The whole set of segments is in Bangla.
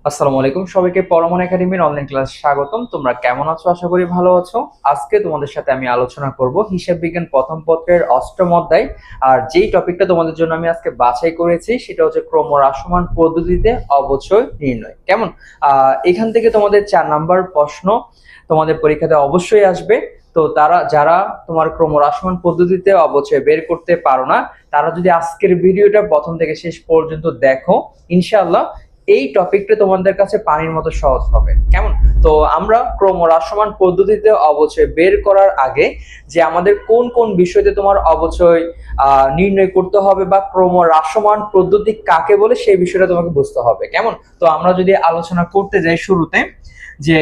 আসসালামু আলাইকুম সবাইকে পরমন একাডেমির অনলাইন ক্লাস স্বাগতম। তোমরা কেমন আছো? আশা করি ভালো আছো। আজকে তোমাদের সাথে আমি আলোচনা করব হিসাব বিজ্ঞান প্রথম পত্রের অষ্টম অধ্যায়। আর যেই টপিকটা তোমাদের জন্য আমি আজকে বাছাই করেছি সেটা হচ্ছে ক্রমহ্রাসমান পদ্ধতিতে অবচয় নির্ণয়। কেমন? এখান থেকে তোমাদের 4 নাম্বার প্রশ্ন তোমাদের পরীক্ষাতে অবশ্যই আসবে। তো তারা যারা তোমার ক্রমহ্রাসমান পদ্ধতিতে অবচয় বের করতে পারো না, তারা যদি আজকের ভিডিওটা প্রথম থেকে শেষ পর্যন্ত দেখো, ইনশাআল্লাহ এই টপিকটা তোমাদের কাছে পানির মতো সহজ হবে। কেমন? তো আমরা ক্রমহ্রাসমান পদ্ধতিতে অবচয় বের করার আগে যে আমাদের কোন কোন বিষয়তে তোমার অবচয় নির্ণয় করতে হবে বা ক্রমহ্রাসমান পদ্ধতি কাকে বলে সেই বিষয়টা তোমাকে বুঝতে হবে। কেমন? তো আমরা যদি আলোচনা করতে যাই শুরুতে, যে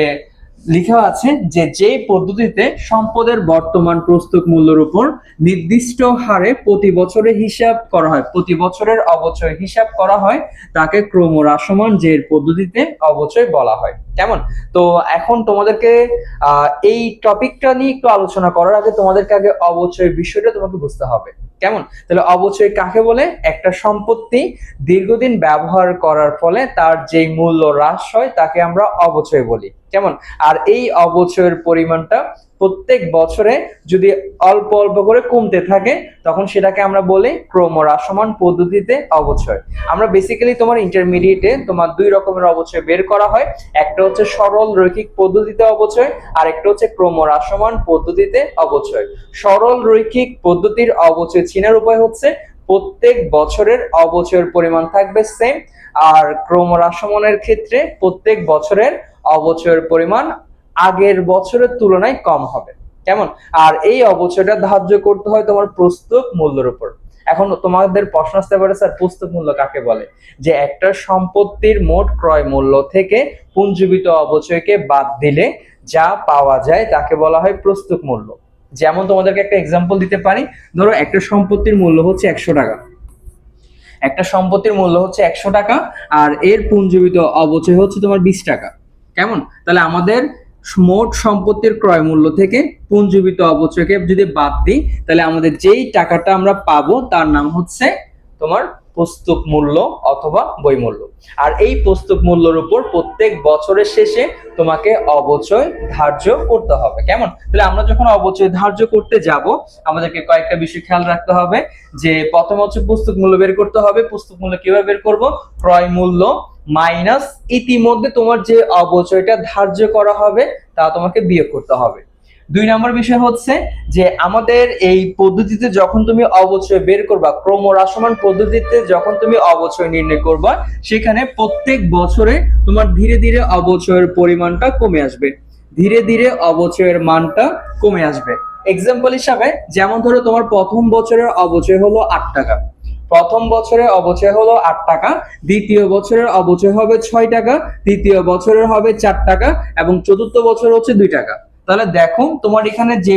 লেখা আছে যে যে পদ্ধতিতে সম্পদের বর্তমান প্রস্তুত মূল্যের উপর নির্দিষ্ট হারে প্রতি বছরে হিসাব করা হয়, প্রতি বছরের অবচয় হিসাব করা হয়, তাকে ক্রমহ্রাসমান জের পদ্ধতিতে অবচয় বলা হয়। কেমন? তো এখন তোমাদেরকে এই টপিকটা নিয়ে একটু আলোচনা করার আগে তোমাদেরকে আগে অবচয় বিষয়টা তোমাকে বুঝতে হবে। কেমন? তাহলে অবচয় কাকে বলে? একটা সম্পত্তি দীর্ঘদিন ব্যবহার করার ফলে তার যে মূল্য হ্রাস হয় তাকে আমরা অবচয় বলি। কেমন? আর এই অবচয়ের পরিমাণটা প্রত্যেক বছরে যদি অল্প অল্প করে কমতে থাকে তখন সেটাকে আমরা বলি ক্রমহ্রাসমান পদ্ধতিতে অবচয়। আমরা বেসিক্যালি তোমার ইন্টারমিডিয়েটে তোমার দুই রকমের অবচয় বের করা হয়। একটা হচ্ছে সরল রৈখিক পদ্ধতিতে অবচয়, আর একটা হচ্ছে ক্রমহ্রাসমান পদ্ধতিতে অবচয়। সরল রৈখিক পদ্ধতির অবচয় চেনার উপায় হচ্ছে প্রত্যেক বছরের অবচয়ের পরিমাণ থাকবে সেম, আর ক্রমহ্রাসমানের ক্ষেত্রে প্রত্যেক বছরের অবচয়ের পরিমাণ আগের বছরের তুলনায় কম হবে। কেমন? আর এই অবচয়টা ধার্য করতে হয় তোমার প্রস্তুত মূল্যের উপর। এখন তোমাদের প্রশ্ন আসতে পারে, স্যার প্রস্তুত মূল্য কাকে বলে? যে একটা সম্পত্তির মোট ক্রয় মূল্য থেকে পুঞ্জীবিত অবচয়কে বাদ দিলে যা পাওয়া যায় তাকে বলা হয় প্রস্তুত মূল্য। যেমন তোমাদেরকে একটা এক্সাম্পল দিতে পারি, ধরো একটা সম্পত্তির মূল্য হচ্ছে 100 টাকা। একটা সম্পত্তির মূল্য হচ্ছে 100 টাকা, আর এর পুঞ্জীবিত অবচয় হচ্ছে তোমার 20 টাকা। কেমন? তাহলে আমাদের মোট সম্পত্তির ক্রয় মূল্য থেকে পুঞ্জীবিত অবচয়কে যদি বাদ দিই তাহলে আমাদের যেই টাকাটা আমরা পাবো তার নাম হচ্ছে তোমার প্রস্তুত মূল্য অথবা বই মূল্য। আর এই প্রস্তুত মূল্যের উপর প্রত্যেক বছরের শেষে তোমাকে অবচয় ধার্য করতে হবে। কেমন? তাহলে আমরা যখন অবচয় ধার্য করতে যাব আমাদেরকে কয়েকটা বিষয় খেয়াল রাখতে হবে। যে প্রথম হচ্ছে পুস্তক মূল্য বের করতে হবে। পুস্তক মূল্য কিভাবে বের করব? ক্রয় মূল্য মাইনাস ইতিমধ্যে তোমার যে অবচয়টা ধার্য করা হবে তা তোমাকে বিয়োগ করতে হবে। 2 নম্বর বিষয় হচ্ছে যে আমাদের এই পদ্ধতিতে যখন তুমি অবচয় বের করবা, ক্রমহ্রাসমান পদ্ধতিতে যখন তুমি অবচয় নির্ণয় করবা, সেখানে প্রত্যেক বছরে তোমার ধীরে ধীরে অবচয়ের পরিমাণটা কমে আসবে, ধীরে ধীরে অবচয়ের মানটা কমে আসবে। এক্সাম্পল হিসাবে যেমন ধরো তোমার প্রথম বছরের অবচয় হলো 8 টাকা, প্রথম বছরে অবচয় হলো 8 টাকা, দ্বিতীয় বছরের অবচয় হবে 6 টাকা, তৃতীয় বছরের হবে 4 টাকা এবং চতুর্থ বছর হচ্ছে 2 টাকা। তাহলে দেখো তোমার এখানে যে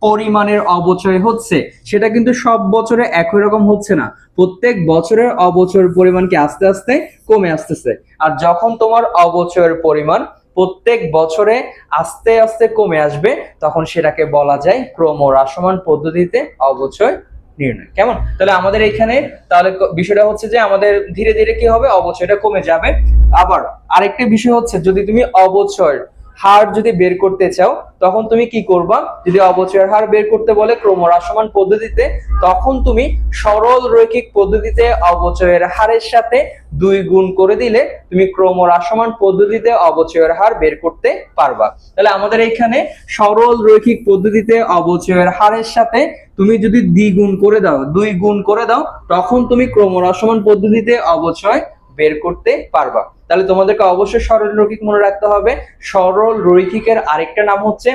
পরিমাণের অবচয় হচ্ছে সেটা কিন্তু সব বছরে একই রকম হচ্ছে না, প্রত্যেক বছরের অবচয়ের পরিমাণ কি আস্তে আস্তে কমে আসতেছে। আর যখন তোমার অবচয়ের পরিমাণ প্রত্যেক বছরে আস্তে আস্তে কমে আসবে তখন সেটাকে বলা যায় ক্রমহ্রাসমান পদ্ধতিতে অবচয় নির্ণয়। কেমন? তাহলে আমাদের এখানে তাহলে বিষয়টা হচ্ছে যে আমাদের ধীরে ধীরে কি হবে? অবচয়টা কমে যাবে। আবার আরেকটা বিষয় হচ্ছে যদি তুমি অবচয় হার যদি বের করতে চাও তখন তুমি কি করবা? যদি অবচয়ের হার বের করতে বলে ক্রমহ্রাসমান পদ্ধতিতে, তখন তুমি সরল রৈখিক পদ্ধতিতে অবচয়ের হারের সাথে 2 গুণ করে দিলে তুমি ক্রমহ্রাসমান পদ্ধতিতে অবচয়ের হার বের করতে পারবা। তাহলে আমাদের এখানে সরল রৈখিক পদ্ধতিতে অবচয়ের হারের সাথে তুমি যদি দ্বিগুণ করে দাও, 2 গুণ করে দাও, তখন তুমি ক্রমহ্রাসমান পদ্ধতিতে অবচয় বের করতে পারবা। তাহলে তোমাদেরকে অবশ্যই সরল রৈখিক মনে রাখতে হবে। সরল রৈখিকের আরেকটা নাম হচ্ছে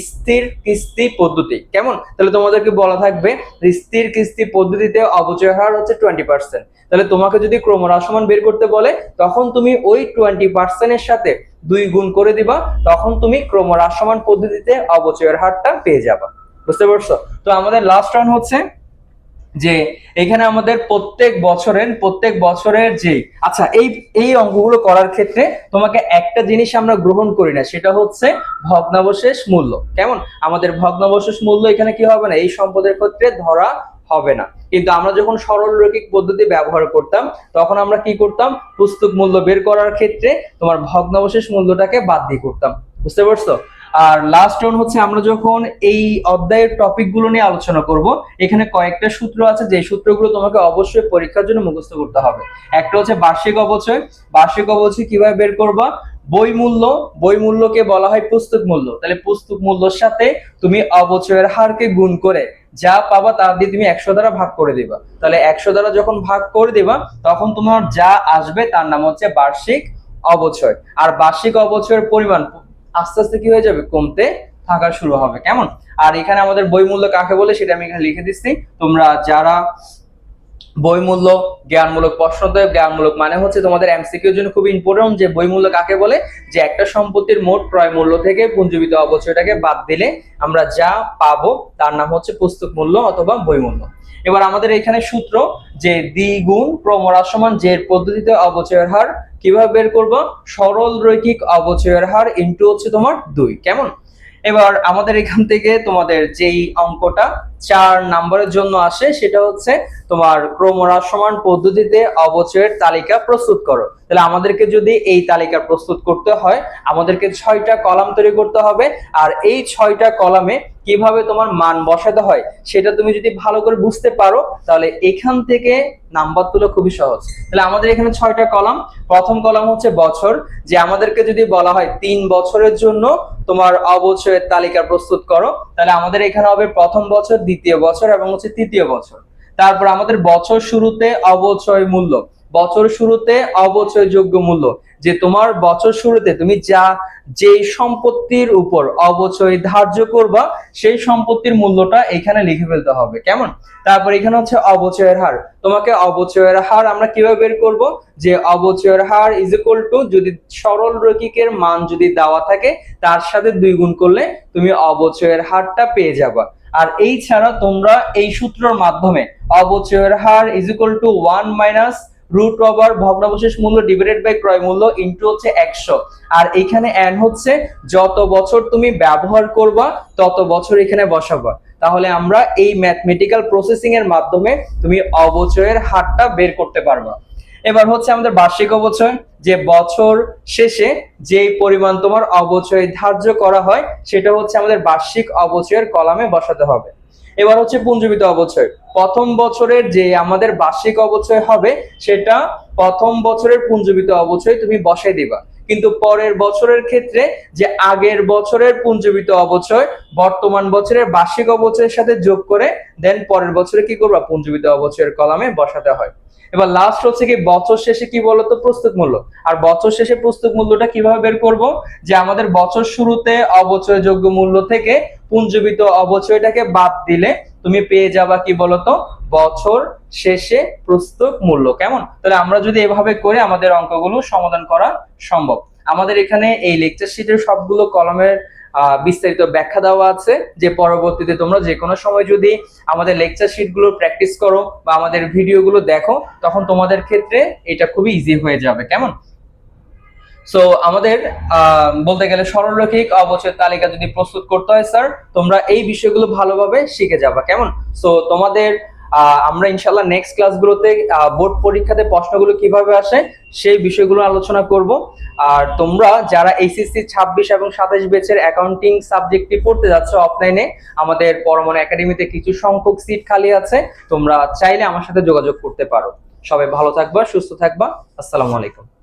স্থির কিস্তি পদ্ধতি। কেমন? তাহলে তোমাদেরকে বলা থাকবে স্থির কিস্তি পদ্ধতিতে অবচয় হার হচ্ছে 20%। তাহলে তোমাকে যদি ক্রমহ্রাসমান বের করতে বলে তখন তুমি ওই 20% এর সাথে 2 গুণ করে দিবা, তখন তুমি ক্রমহ্রাসমান পদ্ধতিতে অবচয়ের হারটা পেয়ে যাবা। বুঝতে পারছো? তো আমাদের লাস্ট রান হচ্ছে যে এখানে আমাদের প্রত্যেক বছরের যে আচ্ছা এই এই অঙ্কগুলো করার ক্ষেত্রে তোমাকে একটা জিনিস আমরা গ্রহণ করি না, সেটা হচ্ছে ভগ্নাবশেষ মূল্য। কেমন? আমাদের ভগ্নাবশেষ মূল্য এখানে কি হবে না, এই সম্পদের ক্ষেত্রে ধরা হবে না। কিন্তু আমরা যখন সরল রৈখিক পদ্ধতি ব্যবহার করতাম তখন আমরা কি করতাম, পুস্তক মূল্য বের করার ক্ষেত্রে তোমার ভগ্নাবশেষ মূল্যটাকে বাদ দিয়ে করতাম। বুঝতে পারছো? আর লাস্ট অন হচ্ছে আমরা যখন এই অধ্যায়ের টপিক গুলো নিয়ে আলোচনা করব, এখানে কয়েকটা সূত্র আছে যে সূত্রগুলো তোমাকে অবশ্যই পরীক্ষার জন্য মুখস্থ করতে হবে। একটা হচ্ছে বার্ষিক অবচয়। বার্ষিক অবচয় কিভাবে বের করবা? বই মূল্য, বই মূল্যকে বলা হয় পুস্তক মূল্য। তাহলে পুস্তক মূল্যের সাথে তুমি অবচয়ের হারকে গুণ করে যা পাবা তা দিয়ে তুমি 100 দ্বারা ভাগ করে দিবা। তাহলে 100 দ্বারা যখন ভাগ করে দিবা তখন তোমার যা আসবে তার নাম হচ্ছে বার্ষিক অবচয়। আর বার্ষিক অবচয়ের পরিমাণ আস্তে আস্তে কি হয়ে যাবে, কমতে থাকা শুরু হবে। কেমন? আর এখানে আমাদের বই মূল্য কাকে বলে সেটা আমি এখানে লিখে দিচ্ছি। তোমরা যারা বই মূল্য জ্ঞানমূলক প্রশ্ন দেয়, জ্ঞানমূলক মানে হচ্ছে তোমাদের এমসিকিউর জন্য খুব ইম্পর্টেন্ট যে বই মূল্য কাকে বলে, যে একটা সম্পত্তির মোট ক্রয় মূল্য থেকে পুঞ্জীবিত অবচয়টাকে বাদ দিলে আমরা যা পাবো তার নাম হচ্ছে পুস্তক মূল্য অথবা বই মূল্য। এবার আমাদের এখানে সূত্র যে দ্বিগুণ ক্রমহ্রাস সমান জের পদ্ধতিতে অবচয়ের হার কিভাবে বের করবো, সরল রৈখিক অবচয়ের হার ইনটু হচ্ছে তোমার 2। কেমন? এবার আমাদের এখান থেকে তোমাদের যেই অঙ্কটা 4 নম্বরের জন্য আসে সেটা হচ্ছে তোমার ক্রমহ্রাস সমান পদ্ধতিতে অবচয়ের তালিকা প্রস্তুত করো। তাহলে আমাদেরকে যদি এই তালিকা প্রস্তুত করতে হয় আমাদেরকে 6টা কলাম তৈরি করতে হবে। আর এই 6টা কলামে কিভাবে তোমার মান বসাতে হয় সেটা তুমি যদি ভালো করে বুঝতে পারো তাহলে এখান থেকে নাম্বার তোলা খুবই সহজ। তাহলে আমাদের এখানে 6টা কলাম। প্রথম কলাম হচ্ছে বছর, যে আমাদেরকে যদি বলা হয় 3 বছরের জন্য তোমার অবচয়ের তালিকা প্রস্তুত করো, তাহলে আমাদের এখানে হবে প্রথম বছর, দ্বিতীয় বছর এবং হচ্ছে তৃতীয় বছর। তারপর আমাদের বছর শুরুতে অবচয় মূল্য, বছর শুরুতে অবচয় যোগ্য মূল্য, যে তোমার বছর শুরুতে তুমি যে সম্পত্তির উপর অবচয় ধার্য করবা সেই সম্পত্তির মূল্যটা এখানে লিখে ফেলতে হবে। কেমন? তারপর এখানে হচ্ছে অবচয়ের হার। তোমাকে অবচয়ের হার আমরা কিভাবে বের করব, যে অবচয়ের হার ইজ ইকুয়াল টু, যদি সরল রৈখিকের মান যদি দেওয়া থাকে তার সাথে 2 গুণ করলে তুমি অবচয়ের হারটা পেয়ে যাবা। আর এই ছাড়া তোমরা এই সূত্রের মাধ্যমে অবচয়ের হার is equal to 1 minus root over ভগ্নাবশেষ মূল্য ডিভাইডেড বাই ক্রয় মূল্য ইনটু হচ্ছে 100। আর এখানে n হচ্ছে যত বছর তুমি ব্যবহার করবা তত বছর এখানে বসাবা। তাহলে আমরা এই ম্যাথমেটিক্যাল প্রসেসিং এর মাধ্যমে তুমি অবচয়ের হারটা বের করতে পারবা। এবার হচ্ছে আমাদের বার্ষিক অবচয়, যে বছর শেষে যে পরিমাণ তোমার অবচয় ধার্য করা হয় সেটা হচ্ছে আমাদের বার্ষিক অবচয়ের কলামে বসাতে হবে। এবার হচ্ছে পুঞ্জীবিত অবচয়। প্রথম বছরের যে আমাদের বার্ষিক অবচয় হবে সেটা প্রথম বছরের পুঞ্জীবিত অবচয় তুমি বসাই দিবা, কিন্তু পরের বছরের ক্ষেত্রে যে আগের বছরের পুঞ্জীবিত অবচয় বর্তমান বছরের বার্ষিক অবচয়ের সাথে যোগ করে দেন পরের বছরে কি করবা, পুঞ্জীবিত অবচয়ের কলামে বসাতে হয়। এবার লাস্ট হচ্ছে কি বছর শেষে কি বলতো, পুস্তক মূল্য। আর বছর শেষে পুস্তক মূল্যটা কিভাবে বের করব, যে আমাদের বছর শুরুতে অবচয়যোগ্য মূল্য থেকে পুঞ্জীবিত অবচয়টাকে বাদ দিলে তুমি পেয়ে যাবা কি বলতো, বছর শেষে পুস্তক মূল্য। কেমন? তাহলে আমরা যদি এভাবে করে আমাদের অঙ্কগুলো সমাধান করা সম্ভব। আমাদের এখানে এই লেকচার শিটের সবগুলো কলমের বিস্তারিত ব্যাখ্যা দেওয়া আছে, যে পরবর্তীতে তোমরা যে কোনো সময় যদি আমাদের লেকচার শিটগুলো প্র্যাকটিস করো বা আমাদের ভিডিওগুলো দেখো তখন তোমাদের ক্ষেত্রে এটা খুবই ইজি হয়ে যাবে। কেমন? সো আমাদের বলতে গেলে সরলরৈখিক অবচয়ের তালিকা যদি প্রস্তুত করতে হয় স্যার, তোমরা এই বিষয়গুলো ভালোভাবে শিখে যাবা। কেমন? সো তোমাদের আমরা ইনশাআল্লাহ নেক্সট ক্লাসগুলোতে বোর্ড পরীক্ষাতে প্রশ্নগুলো কিভাবে আসে সেই বিষয়গুলো আলোচনা করব। আর তোমরা যারা এইচএসসি 26 এবং 27 ব্যাচের অ্যাকাউন্টিং সাবজেক্টটি পড়তে যাচ্ছ অফলাইনে, আমাদের পরমাণু একাডেমিতে কিছু সংখ্যক সিট খালি আছে, তোমরা চাইলে আমার সাথে যোগাযোগ করতে পারো। সবাই ভালো থাকবা, সুস্থ থাকবা। আসসালামু আলাইকুম।